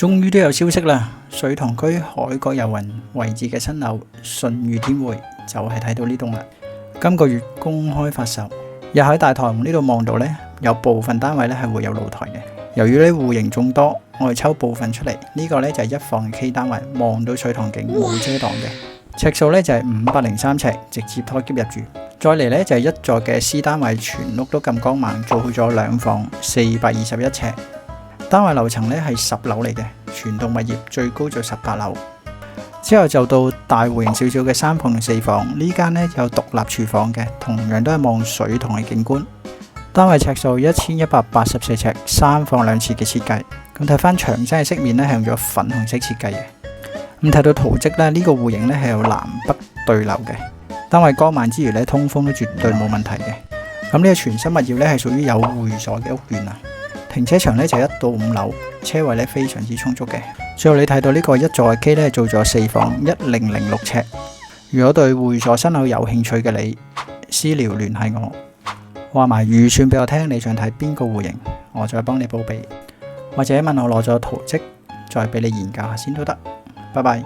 終於都有消息啦！水塘區海角遊雲位置嘅新樓順裕天匯就係睇到呢棟啦。今個月公開發售，日喺大台門呢度望到呢，有部分單位呢係會有露台嘅。由於呢戶型眾多，我哋抽部分出嚟。呢個呢就係一房 K 單位，望到水塘景冇遮擋嘅。尺數呢就係503尺，直接拖喼入住。再嚟呢就係一座嘅 C 單位，全屋都咁光猛，做好咗2房，421尺。單位樓層呢係10樓嚟嘅，全棟物業最高就18樓。之後就到大戶型少少嘅3房4房，呢間呢有獨立廚房嘅，同樣都係望水塘嘅景觀。單位尺數1184尺，3房2廁嘅設計。咁睇翻牆身嘅飾面呢係用咗粉紅色設計嘅。咁睇到圖則呢，呢個戶型呢係有南北對流嘅。單位光猛之餘呢，通風都絕對冇問題嘅。咁呢個全新物業呢係屬於有會所嘅屋苑啊。停車場呢就1到5樓，車位呢非常之充足嘅。最後你睇到呢個一座嘅 K 呢做咗4房，1006尺。如果對會所新樓有興趣嘅你，私聊聯繫我，話埋預算俾我聽，你想睇邊個戶型，我再幫你報備，或者問我攞咗圖則，再俾你研究下先都得。拜拜。